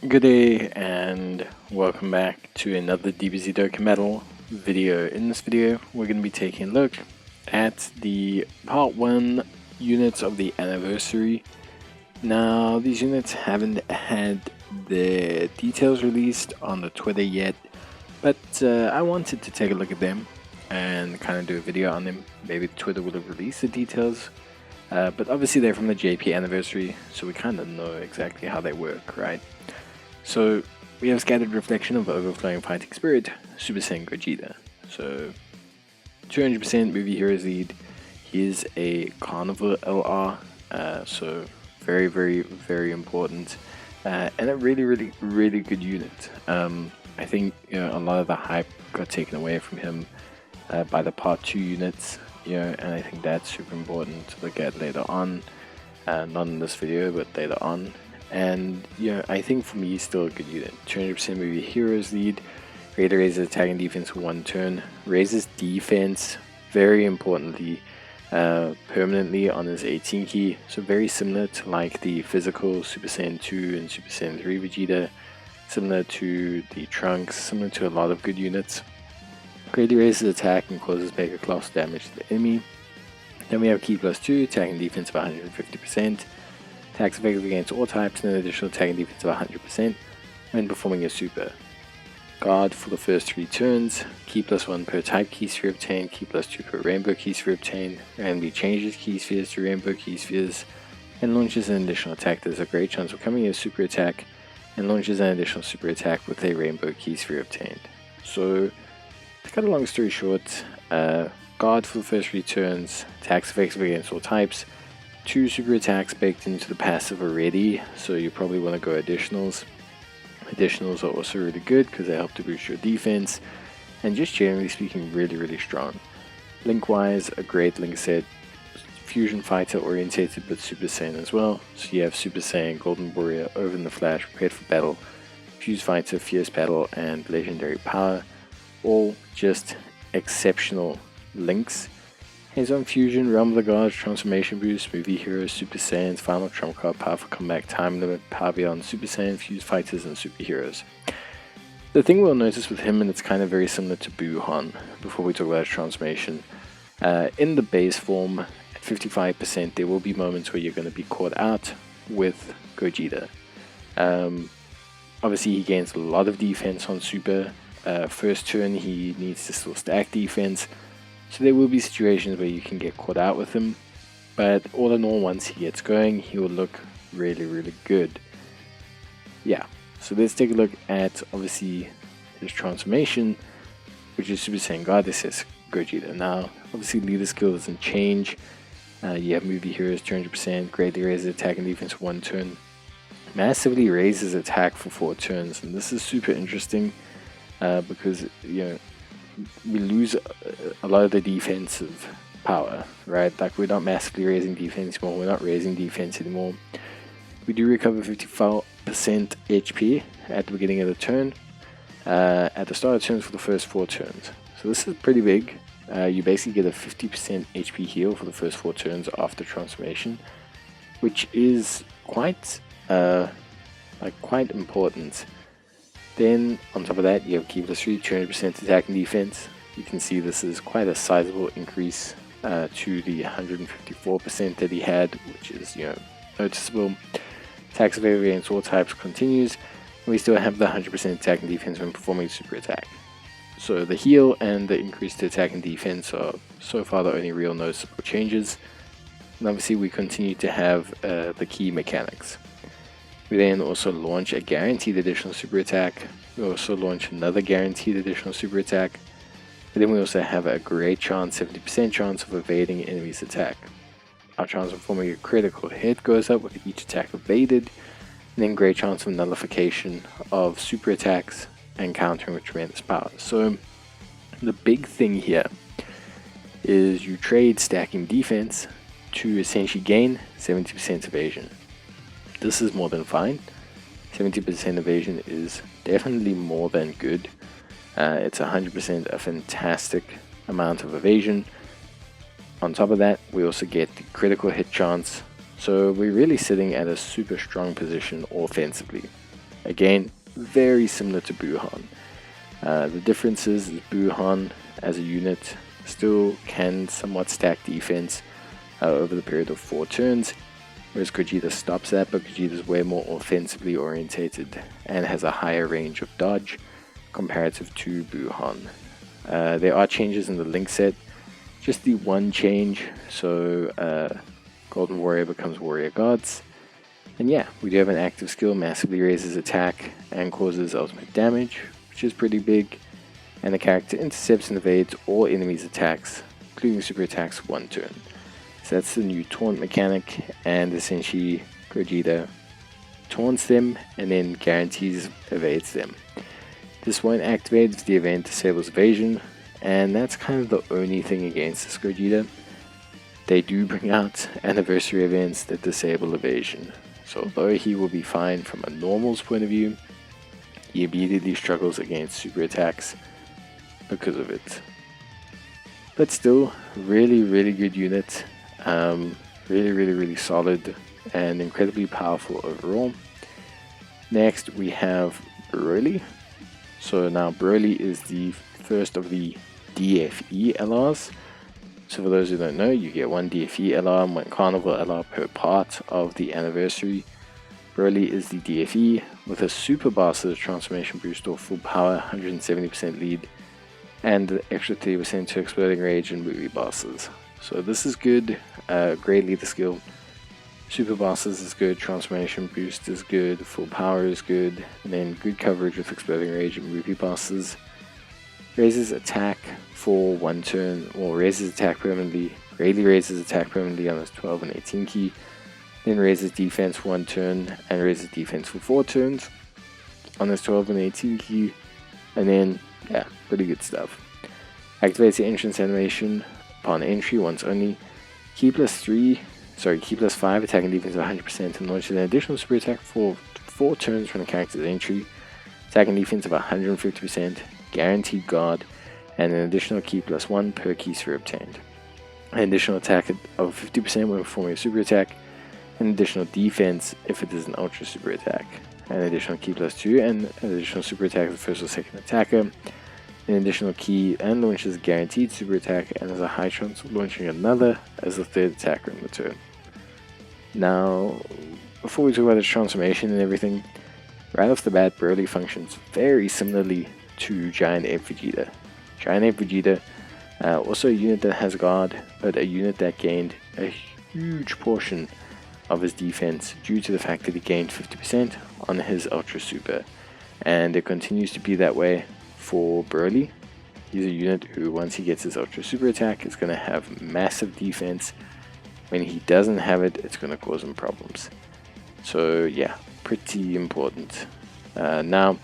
Good day and welcome back to another DBZ Dokkan Metal video. In this video, we're going to be taking a look at the part 1 units of the anniversary. Now, these units haven't had their details released on the Twitter yet, but I wanted to take a look at them and kind of do a video on them. Maybe Twitter will have released the details, but obviously they're from the JP anniversary, so we kind of know exactly how they work, right? So we have Scattered Reflection of Overflowing Fighting Spirit, Super Saiyan Gogeta. So 200% movie heroes lead. He is a Carnivore LR, so very important, and a really good unit. I think a lot of the hype got taken away from him by the part 2 units, and I think that's super important to look at later on. Not in this video, but later on. And I think for me, he's still a good unit. 200% movie heroes lead. Greater raises attack and defense for 1 turn. Raises defense, very importantly, permanently on his 18 key. So very similar to like the physical Super Saiyan 2 and Super Saiyan 3 Vegeta. Similar to the Trunks, similar to a lot of good units. Greatly raises attack and causes mega class damage to the enemy. Then we have key +2, attack and defense of 150%. Attacks effective against all types and an additional attack and defense of 100% when performing a super. Guard for the first 3 turns, key +1 per type key sphere obtained, key +2 per rainbow key sphere obtained, randomly changes key spheres to rainbow key spheres, and launches an additional attack. There's a great chance of becoming a super attack, and launches an additional super attack with a rainbow key sphere obtained. So, to cut a long story short, guard for the first 3 turns, attacks effective against all types, 2 super attacks baked into the passive already, so you probably want to go additionals. Additionals are also really good because they help to boost your defense, and just generally speaking, really strong. Link wise, a great link set, fusion fighter orientated but Super Saiyan as well. So you have Super Saiyan, Golden Warrior, Over in the Flash, Prepared for Battle, Fuse Fighter, Fierce Battle, and Legendary Power. All just exceptional links. His own fusion, Realm of the Gods, Transformation Boost, Movie Heroes, Super Saiyans, Final Trump Card, Powerful Comeback, Time Limit, Power Beyond, Super Saiyan, Fuse Fighters, and Superheroes. The thing we'll notice with him, and it's kind of very similar to Buhan, before we talk about his transformation, in the base form, at 55%, there will be moments where you're going to be caught out with Gogeta. Obviously, he gains a lot of defense on Super. First turn, he needs to still stack defense. So there will be situations where you can get caught out with him, but all in all, once he gets going, he will look really good. Yeah, so let's take a look at, obviously, his transformation, which is Super Saiyan God. This is Gogeta. Now, obviously, leader skill doesn't change. You have movie heroes 200%, greatly raises attack and defense for 1 turn, massively raises attack for 4 turns, and this is super interesting because, we lose a lot of the defensive power, right? Like, we're not massively raising defense anymore, we're not raising defense anymore. We do recover 54% HP at the beginning of the turn, at the start of turns for the first 4 turns. So this is pretty big. You basically get a 50% HP heal for the first 4 turns after transformation, which is quite important. Then, on top of that, you have key +3, 200% attack and defense. You can see this is quite a sizable increase to the 154% that he had, which is, noticeable. Attacks effective against all types continues, and we still have the 100% attack and defense when performing super attack. So the heal and the increased attack and defense are so far the only real noticeable changes. And obviously, we continue to have the key mechanics. We then also launch a guaranteed additional super attack. We also launch another guaranteed additional super attack. And then we also have a great chance, 70% chance of evading enemy's attack. Our chance of performing a critical hit goes up with each attack evaded. And then great chance of nullification of super attacks and countering with tremendous power. So the big thing here is you trade stacking defense to essentially gain 70% evasion. This is more than fine. 70% evasion is definitely more than good. It's 100% a fantastic amount of evasion. On top of that, we also get the critical hit chance. So we're really sitting at a super strong position offensively. Again, very similar to Buhan. The difference is Buhan as a unit still can somewhat stack defense over the period of 4 turns, whereas Gogeta stops that, but Gogeta is way more offensively orientated and has a higher range of dodge comparative to Buhan. There are changes in the link set, just the one change, so Golden Warrior becomes Warrior Gods. And yeah, we do have an active skill, massively raises attack and causes ultimate damage, which is pretty big. And the character intercepts and evades all enemies' attacks, including super attacks, 1 turn. So that's the new taunt mechanic, and essentially Gogeta taunts them and then guarantees evades them. This won't activate if the event disables evasion, and that's kind of the only thing against this Gogeta. They do bring out anniversary events that disable evasion. So although he will be fine from a normal's point of view, he immediately struggles against super attacks because of it. But still, really good unit. Really solid and incredibly powerful overall. Next we have Broly. So now Broly is the first of the DFE LRs. So for those who don't know, you get 1 DFE LR and 1 Carnival LR per part of the anniversary. Broly is the DFE with a Super Bastard transformation boost or full power, 170% lead, and the extra 30% to exploding rage and movie bosses. So this is good, great leader skill. Super bosses is good, transformation boost is good, full power is good, and then good coverage with exploding rage and movie bosses. Raises attack for 1 turn, or raises attack permanently, greatly raises attack permanently on his 12 and 18 key, then raises defense for 1 turn, and raises defense for 4 turns on his 12 and 18 key, and then, yeah, pretty good stuff. Activates the entrance animation upon entry once only. Key plus 5 attack and defense of 100% and launches an additional super attack for 4 turns from the character's entry. Attack and defense of 150%, guaranteed guard, and an additional key plus 1 per key sphere obtained. An additional attack of 50% when performing a super attack, an additional defense if it is an ultra super attack, an additional key plus 2, and an additional super attack as the first or second attacker, an additional key, and launches a guaranteed super attack and has a high chance of launching another as the 3rd attacker in the turn. Now, before we talk about its transformation and everything, right off the bat, Broly functions very similarly to Giant Ape Vegeta. Giant Ape Vegeta, also a unit that has guard, but a unit that gained a huge portion of his defense due to the fact that he gained 50% on his Ultra Super, and it continues to be that way for Broly. He's a unit who, once he gets his Ultra Super attack, is going to have massive defense. When he doesn't have it, it's going to cause him problems. So yeah, pretty important. Now,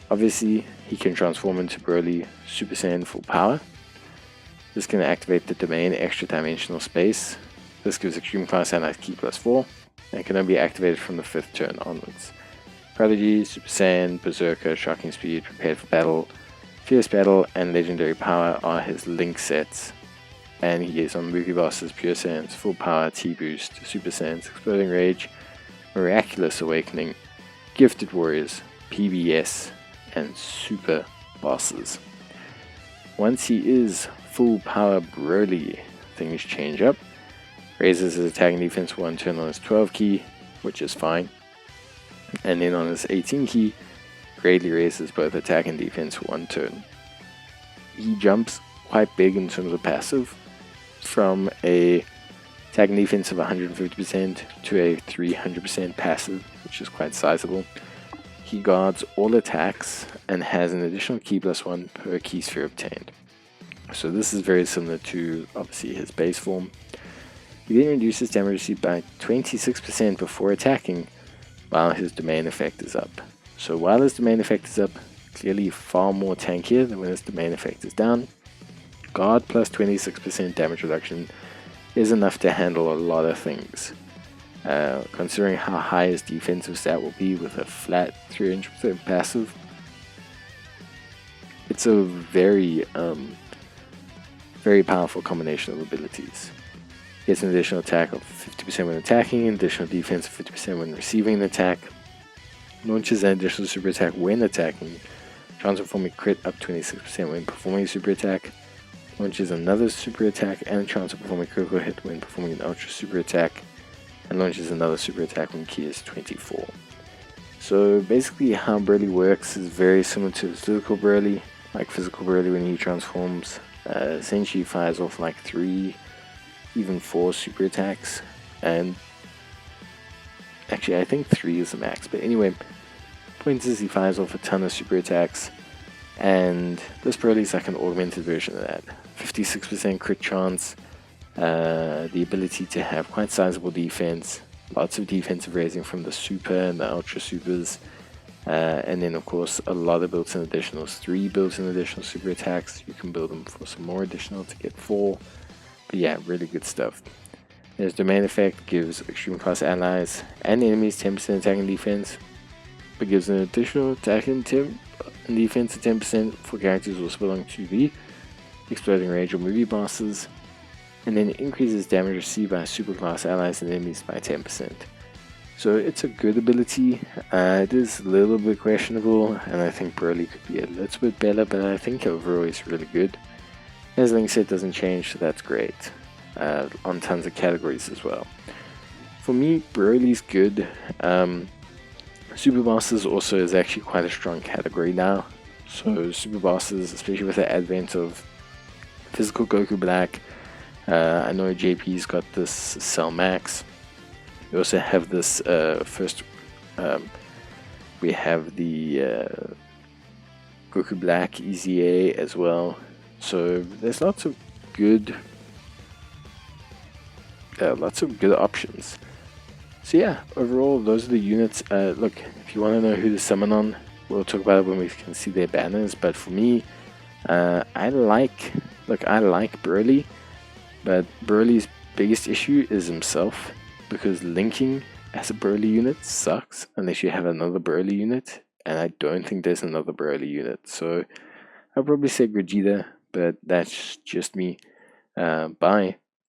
obviously, he can transform into Broly Super Saiyan full power. This can activate the domain extra dimensional space. This gives extreme class and key plus 4, and can only be activated from the 5th turn onwards. Prodigy, Super Saiyan, Berserker, Shocking Speed, Prepared for Battle, Fierce Battle, and Legendary Power are his link sets. And he is on movie bosses, Pure Saiyans, Full Power, T-Boost, Super Saiyans, Exploding Rage, Miraculous Awakening, Gifted Warriors, PBS, and Super Bosses. Once he is Full Power Broly, things change up. Raises his attack and defense 1 turn on his 12 key, which is fine. And then on his 18 key, greatly raises both attack and defense 1 turn. He jumps quite big in terms of passive, from a attack and defense of 150% to a 300% passive, which is quite sizable. He guards all attacks and has an additional key plus 1 per key sphere obtained. So this is very similar to, obviously, his base form. He then reduces damage received by 26% before attacking, while his domain effect is up. So while his domain effect is up, clearly far more tankier than when his domain effect is down. Guard plus 26% damage reduction is enough to handle a lot of things. Considering how high his defensive stat will be with a flat 300% passive, it's a very powerful combination of abilities. Gets an additional attack of 50% when attacking, additional defense of 50% when receiving an attack. launches an additional super attack when attacking, transform a crit up 26% when performing a super attack, launches another super attack and a chance to perform a critical hit when performing an ultra super attack, and launches another super attack when key is 24. So basically how Broly works is very similar to physical Broly. Like physical Broly, when he transforms, essentially fires off like 3, even 4 super attacks, and actually I think 3 is the max, but anyway, point is he fires off a ton of super attacks, and this Broly is like an augmented version of that. 56% crit chance, the ability to have quite sizable defense, lots of defensive raising from the super and the ultra supers, and then of course a lot of built-in additionals, 3 built-in additional super attacks. You can build them for some more additional to get 4, but yeah, really good stuff. There's domain effect, gives extreme class allies and enemies 10% attack and defense, but gives an additional attack and defense of 10% for characters also belong to the exploding rage or movie bosses, and then increases damage received by superclass allies and enemies by 10%. So it's a good ability. It is a little bit questionable, and I think Broly could be a little bit better, but I think overall it's really good. As Link said, doesn't change, so that's great. On tons of categories as well. For me, Broly's good. Super Bosses also is actually quite a strong category now. So Super Bosses, especially with the advent of Physical Goku Black, I know JP's got this Cell Max. We also have this we have the Goku Black EZA as well. So there's lots of good options. So yeah, overall those are the units. Look, if you want to know who to summon on, we'll talk about it when we can see their banners. But for me, I like Broly, but Broly's biggest issue is himself, because linking as a Broly unit sucks unless you have another Broly unit, and I don't think there's another Broly unit. So I'll probably say Gogeta, but that's just me. Bye.